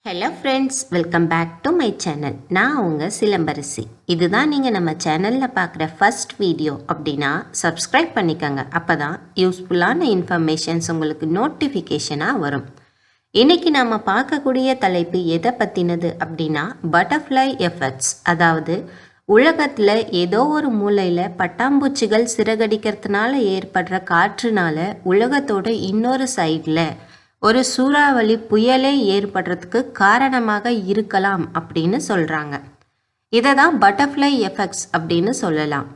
Hello friends, welcome back to my channel. நான் உங்கள் சிலம்பரசி. இதுதான் நீங்கள் நம்ம சேனலில் பார்க்குற ஃபர்ஸ்ட் வீடியோ அப்படின்னா சப்ஸ்கிரைப் பண்ணிக்கோங்க. அப்போ தான் யூஸ்ஃபுல்லான இன்ஃபர்மேஷன்ஸ் உங்களுக்கு நோட்டிஃபிகேஷனாக வரும். இன்றைக்கி நம்ம பார்க்கக்கூடிய தலைப்பு எதை பற்றினது அப்படின்னா பட்டர்ஃப்ளை எஃபெக்ட்ஸ். அதாவது உலகத்தில் ஏதோ ஒரு மூலையில் பட்டாம்பூச்சிகள் சிறகடிக்கிறதுனால ஏற்படுற காற்றுனால உலகத்தோட இன்னொரு சைடில் ஒரு சூறாவளி புயலே ஏற்படுறதுக்கு காரணமாக இருக்கலாம் அப்படின்னு சொல்கிறாங்க. இதை தான் பட்டர்ஃப்ளை எஃபெக்ட்ஸ் அப்படின்னு சொல்லலாம்.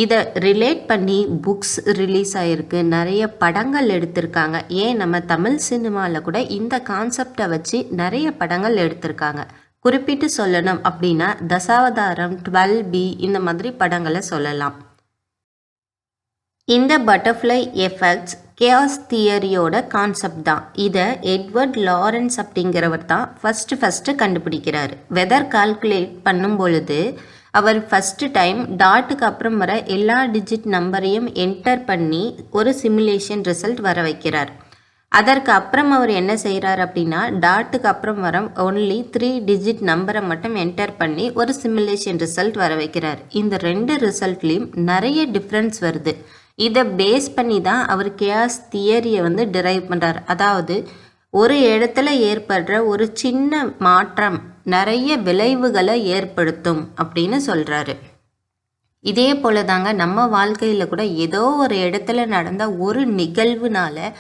இதை ரிலேட் பண்ணி புக்ஸ் ரிலீஸ் ஆகிருக்கு, நிறைய படங்கள் எடுத்திருக்காங்க. ஏன் நம்ம தமிழ் சினிமாவில் கூட இந்த கான்செப்டை வச்சு நிறைய படங்கள் எடுத்திருக்காங்க. குறிப்பிட்டு சொல்லணும் அப்படின்னா தசாவதாரம், 12B இந்த மாதிரி படங்களை சொல்லலாம். இந்த பட்டர்ஃப்ளை எஃபெக்ட்ஸ் கேஆஸ் தியரியோட கான்செப்ட் தான். இதை எட்வர்ட் லாரன்ஸ் அப்படிங்கிறவர் தான் ஃபஸ்ட்டு கண்டுபிடிக்கிறார். வெதர் கால்குலேட் பண்ணும் பொழுது அவர் ஃபஸ்ட்டு டைம் டாட்டுக்கு அப்புறம் வர எல்லா டிஜிட் நம்பரையும் என்டர் பண்ணி ஒரு சிமுலேஷன் ரிசல்ட் வர வைக்கிறார். அதற்கு அப்புறம் அவர் என்ன செய்கிறார் அப்படின்னா டாட்டுக்கு அப்புறம் வர ஒன்லி 3 டிஜிட் நம்பரை மட்டும் என்டர் பண்ணி ஒரு சிமுலேஷன் ரிசல்ட் வர வைக்கிறார். இந்த 2 ரிசல்ட்லேயும் நிறைய டிஃப்ரென்ஸ் வருது. இதை பேஸ் பண்ணி தான் அவர் கேஆஸ் தியரியை டிரைவ் பண்ணுறார். அதாவது ஒரு இடத்துல ஏற்படுற ஒரு சின்ன மாற்றம் நிறைய விளைவுகளை ஏற்படுத்தும் அப்படின்னு சொல்கிறாரு. இதே போல தாங்க நம்ம வாழ்க்கையில் கூட ஏதோ ஒரு இடத்துல நடந்த ஒரு நிகழ்வுனால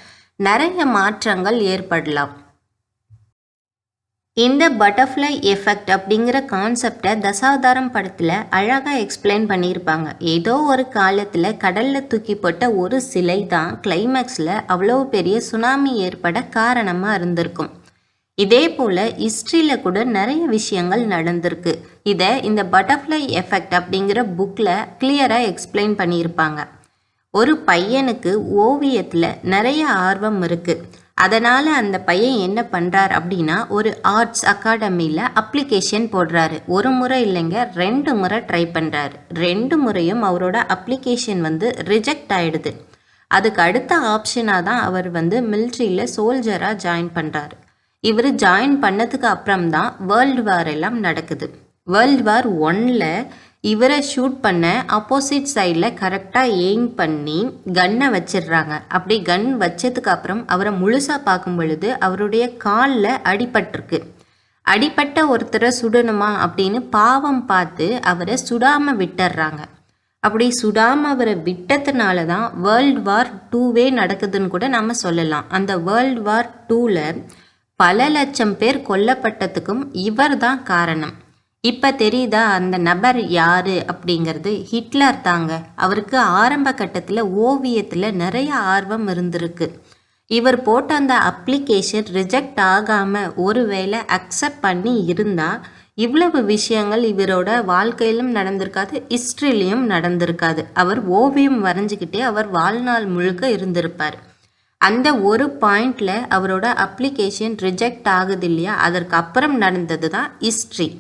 நிறைய மாற்றங்கள் ஏற்படலாம். இந்த பட்டர்ஃப்ளை எஃபெக்ட் அப்படிங்கிற கான்செப்டை தசாவதாரம் படத்தில் அழகாக எக்ஸ்பிளைன் பண்ணியிருப்பாங்க. ஏதோ ஒரு காலத்தில் கடலில் தூக்கி போட்ட ஒரு சிலை தான் கிளைமேக்ஸில் அவ்வளோ பெரிய சுனாமி ஏற்பட காரணமாக இருந்திருக்கும். இதே போல் ஹிஸ்ட்ரியில் கூட நிறைய விஷயங்கள் நடந்திருக்கு. இதை இந்த பட்டர்ஃப்ளை எஃபெக்ட் அப்படிங்கிற புக்கில் கிளியராக எக்ஸ்பிளைன் பண்ணியிருப்பாங்க. ஒரு பையனுக்கு ஓவியத்தில் நிறைய ஆர்வம் இருக்குது. அதனால் அந்த பையன் என்ன பண்ணுறார் அப்படின்னா ஒரு ஆர்ட்ஸ் அகாடமியில் அப்ளிகேஷன் போடுறாரு. ஒரு முறை இல்லைங்க, 2 முறை ட்ரை பண்ணுறாரு. 2 முறையும் அவரோட அப்ளிகேஷன் ரிஜெக்ட் ஆகிடுது. அதுக்கு அடுத்த ஆப்ஷனாக தான் அவர் மிலிட்ரியில் சோல்ஜராக ஜாயின் பண்ணுறாரு. இவர் ஜாயின் பண்ணதுக்கு அப்புறம் தான் வேர்ல்டு வார் எல்லாம் நடக்குது. வேர்ல்டு வார் 1ல் இவரை ஷூட் பண்ண ஆப்போசிட் சைடில் கரெக்டாக எய்ம் பண்ணி கன்னை வச்சிடுறாங்க. அப்படி கன் வச்சதுக்கு அப்புறம் அவரை முழுசாக பார்க்கும் பொழுது அவருடைய காலில் அடிபட்டிருக்கு. அடிபட்ட ஒருத்தரை சுடணுமா அப்படின்னு பாவம் பார்த்து அவரை சுடாமல் விட்டுடுறாங்க. அப்படி சுடாமல் அவரை விட்டதுனால தான் வேர்ல்டு வார் 2 நடக்குதுன்னு கூட நம்ம சொல்லலாம். அந்த வேர்ல்டு வார் 2ல் பல லட்சம் பேர் கொல்லப்பட்டதுக்கும் இவர் தான் காரணம். இப்போ தெரியுதா அந்த நபர் யார் அப்படிங்கிறது? ஹிட்லர் தாங்க. அவருக்கு ஆரம்ப கட்டத்தில் ஓவியத்தில் நிறைய ஆர்வம் இருந்திருக்கு. இவர் போட்ட அந்த அப்ளிகேஷன் ரிஜெக்ட் ஆகாமல் ஒருவேளை அக்செப்ட் பண்ணி இருந்தால் இவ்வளவு விஷயங்கள் இவரோட வாழ்க்கையிலும் நடந்திருக்காது, ஹிஸ்ட்ரிலையும் நடந்திருக்காது. அவர் ஓவியம் வரைஞ்சிக்கிட்டே அவர் வாழ்நாள் முழுக்க இருந்திருப்பார். அந்த ஒரு பாயிண்டில் அவரோட அப்ளிகேஷன் ரிஜெக்ட் ஆகுது இல்லையா, அதற்கு அப்புறம் நடந்தது தான் ஹிஸ்ட்ரி.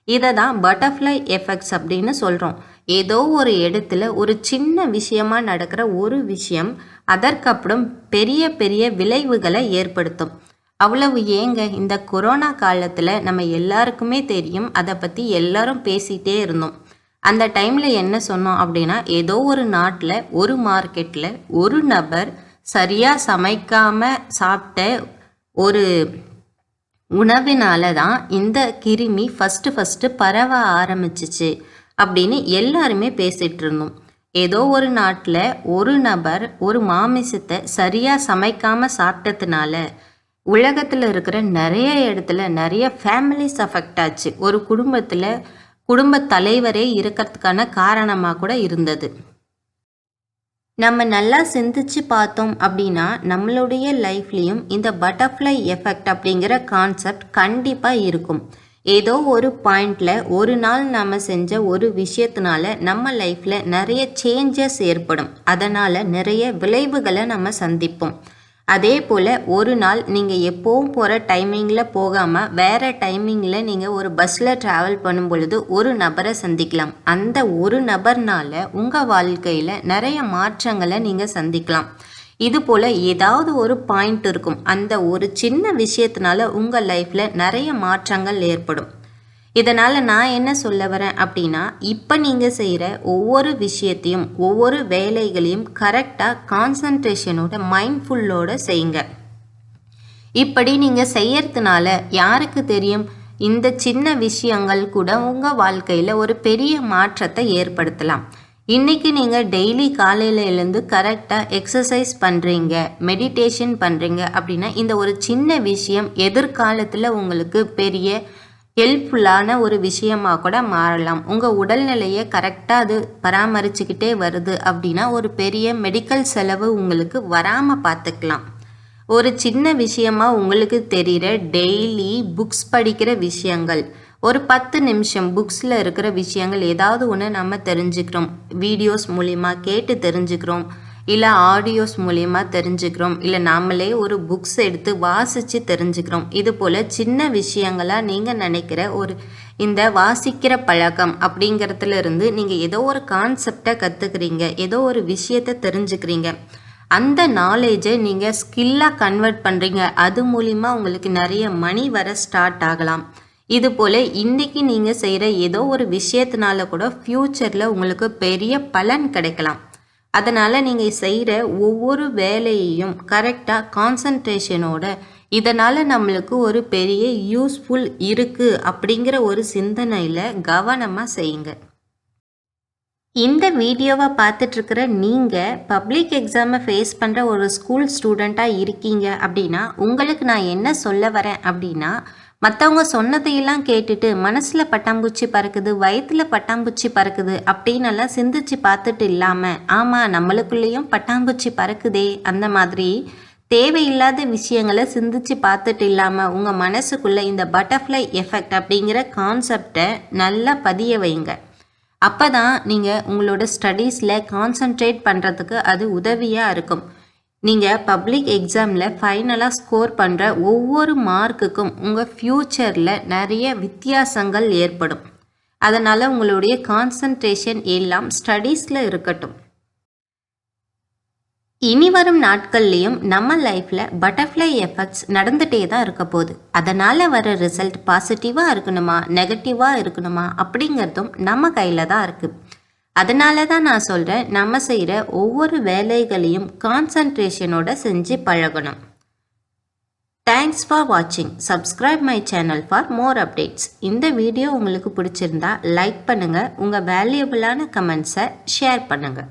இதை தான் பட்டர்ஃப்ளை எஃபெக்ட்ஸ் அப்படின்னு சொல்கிறோம். ஏதோ ஒரு இடத்துல ஒரு சின்ன விஷயமா நடக்கிற ஒரு விஷயம் அதற்கப்புறம் பெரிய பெரிய விளைவுகளை ஏற்படுத்தும். அவ்வளவு ஏங்க, இந்த கொரோனா காலத்தில் நம்ம எல்லாருக்குமே தெரியும், அதை பற்றி எல்லாரும் பேசிகிட்டே இருந்தோம். அந்த டைமில் என்ன சொன்னோம் அப்படின்னா ஏதோ ஒரு நாட்டில் ஒரு மார்க்கெட்டில் ஒரு நபர் சரியாக சமைக்காமல் சாப்பிட்ட ஒரு உணவினால தான் இந்த கிருமி ஃபஸ்ட்டு பரவ ஆரம்பிச்சிச்சு அப்படின்னு எல்லாருமே பேசிகிட்டு இருந்தோம். ஏதோ ஒரு நாட்டில் ஒரு நபர் ஒரு மாமிசத்தை சரியாக சமைக்காமல் சாப்பிட்டதுனால உலகத்தில் இருக்கிற நிறைய இடத்துல நிறைய ஃபேமிலிஸ் அஃபெக்ட் ஆச்சு. ஒரு குடும்ப தலைவரே இருக்கிறதுக்கான காரணமாக கூட இருந்தது. நம்ம நல்லா சிந்திச்சு பார்த்தோம் அப்படின்னா நம்மளுடைய லைஃப்லேயும் இந்த பட்டர்ஃப்ளை எஃபெக்ட் அப்படிங்கிற கான்செப்ட் கண்டிப்பாக இருக்கும். ஏதோ ஒரு பாயிண்டில் ஒரு நாள் நம்ம செஞ்ச ஒரு விஷயத்தினால நம்ம லைஃப்பில் நிறைய சேஞ்சஸ் ஏற்படும். அதனால் நிறைய விளைவுகளை நம்ம சந்திப்போம். அதே போல் ஒரு நாள் நீங்கள் எப்போவும் போகிற டைமிங்கில் போகாமல் வேறு டைமிங்கில் நீங்கள் ஒரு பஸ்ஸில் ட்ராவல் பண்ணும் பொழுது ஒரு நபரை சந்திக்கலாம். அந்த ஒரு நபர்னால் உங்கள் வாழ்க்கையில் நிறைய மாற்றங்களை நீங்கள் சந்திக்கலாம். இது போல் ஏதாவது ஒரு பாயிண்ட் இருக்கும். அந்த ஒரு சின்ன விஷயத்தினால உங்கள் லைஃப்பில் நிறைய மாற்றங்கள் ஏற்படும். இதனால் நான் என்ன சொல்ல வரேன் அப்படின்னா, இப்போ நீங்கள் செய்கிற ஒவ்வொரு விஷயத்தையும் ஒவ்வொரு வேலைகளையும் கரெக்டாக கான்சன்ட்ரேஷனோட மைண்ட்ஃபுல்லோடு செய்யுங்க. இப்படி நீங்கள் செய்யறதுனால யாருக்கு தெரியும், இந்த சின்ன விஷயங்கள் கூட உங்கள் வாழ்க்கையில் ஒரு பெரிய மாற்றத்தை ஏற்படுத்தலாம். இன்றைக்கி நீங்கள் டெய்லி காலையில் எழுந்து கரெக்டாக எக்ஸசைஸ் பண்ணுறீங்க, மெடிடேஷன் பண்ணுறீங்க அப்படின்னா இந்த ஒரு சின்ன விஷயம் எதிர்காலத்தில் உங்களுக்கு பெரிய ஹெல்ப்ஃபுல்லான ஒரு விஷயமாக கூட மாறலாம். உங்கள் உடல்நிலையை கரெக்டாக அது பராமரிச்சுக்கிட்டே வருது அப்படின்னா ஒரு பெரிய மெடிக்கல் செலவு உங்களுக்கு வராமல் பார்த்துக்கலாம். ஒரு சின்ன விஷயமா உங்களுக்கு தெரிகிற டெய்லி புக்ஸ் படிக்கிற விஷயங்கள், ஒரு 10 நிமிஷம் புக்ஸில் இருக்கிற விஷயங்கள் ஏதாவது ஒன்று நம்ம தெரிஞ்சுக்கிறோம். வீடியோஸ் மூலிமா கேட்டு தெரிஞ்சுக்கிறோம், இல்லை ஆடியோஸ் மூலிமா தெரிஞ்சுக்கிறோம், இல்லை நாமளே ஒரு புக்ஸ் எடுத்து வாசித்து தெரிஞ்சுக்கிறோம். இது போல் சின்ன விஷயங்களாக நீங்கள் நினைக்கிற ஒரு இந்த வாசிக்கிற பழக்கம் அப்படிங்கிறதுல இருந்து நீங்கள் ஏதோ ஒரு கான்செப்டை கற்றுக்குறீங்க, ஏதோ ஒரு விஷயத்தை தெரிஞ்சுக்கிறீங்க. அந்த நாலேஜை நீங்கள் ஸ்கில்லாக கன்வெர்ட் பண்ணுறீங்க. அது மூலிமா உங்களுக்கு நிறைய மணி வர ஸ்டார்ட் ஆகலாம். இது போல் இன்றைக்கி நீங்கள் செய்கிற ஏதோ ஒரு விஷயத்தினால கூட ஃப்யூச்சரில் உங்களுக்கு பெரிய பலன் கிடைக்கலாம். அதனால் நீங்கள் செய்கிற ஒவ்வொரு வேலையையும் கரெக்டாக கான்சன்ட்ரேஷனோட இதனால் நம்மளுக்கு ஒரு பெரிய யூஸ்ஃபுல் இருக்குது அப்படிங்கிற ஒரு சிந்தனையில் கவனமாக செய்யுங்க. இந்த வீடியோவை பார்த்துட்ருக்கிற நீங்கள் பப்ளிக் எக்ஸாமை ஃபேஸ் பண்ணுற ஒரு ஸ்கூல் ஸ்டூடெண்ட்டாக இருக்கீங்க அப்படின்னா உங்களுக்கு நான் என்ன சொல்ல வரேன் அப்படின்னா, மற்றவங்க சொன்னதையெல்லாம் கேட்டுட்டு மனசில் பட்டாம்பூச்சி பறக்குது, வயிற்றில் பட்டாம்பூச்சி பறக்குது அப்படின்னு எல்லாம் சிந்திச்சு பார்த்துட்டு இல்லாமல், ஆமாம் நம்மளுக்குள்ளேயும் பட்டாம்பூச்சி பறக்குதே, அந்த மாதிரி தேவையில்லாத விஷயங்களை சிந்திச்சு பார்த்துட்டு இல்லாமல் உங்கள் மனசுக்குள்ளே இந்த பட்டர்ஃப்ளை எஃபெக்ட் அப்படிங்கிற கான்செப்டை நல்லா பதிய வைங்க. அப்போ தான் நீங்கள் உங்களோட ஸ்டடீஸில் கான்சன்ட்ரேட் பண்ணுறதுக்கு அது உதவியாக இருக்கும். நீங்கள் பப்ளிக் எக்ஸாமில் ஃபைனலாக ஸ்கோர் பண்ணுற ஒவ்வொரு மார்க்குக்கும் உங்கள் ஃப்யூச்சரில் நிறைய வித்தியாசங்கள் ஏற்படும். அதனால் உங்களுடைய கான்சன்ட்ரேஷன் எல்லாம் ஸ்டடீஸில் இருக்கட்டும். இனி வரும் நாட்கள்லேயும் நம்ம லைஃப்பில் பட்டர்ஃப்ளை எஃபெக்ட்ஸ் நடந்துகிட்டே தான் இருக்க போகுது. அதனால் வர ரிசல்ட் பாசிட்டிவாக இருக்கணுமா நெகட்டிவாக இருக்கணுமா அப்படிங்கிறதும் நம்ம கையில் தான் இருக்குது. அதனால தான் நான் சொல்கிறேன், நம்ம செய்கிற ஒவ்வொரு வேலைகளையும் கான்சன்ட்ரேஷனோட செஞ்சு பழகணும். தேங்க்ஸ் ஃபார் வாட்சிங். Subscribe my channel for more updates. இந்த வீடியோ உங்களுக்கு பிடிச்சிருந்தா லைக் பண்ணுங்கள், உங்கள் வேல்யூபிளான கமெண்ட்ஸை ஷேர் பண்ணுங்கள்.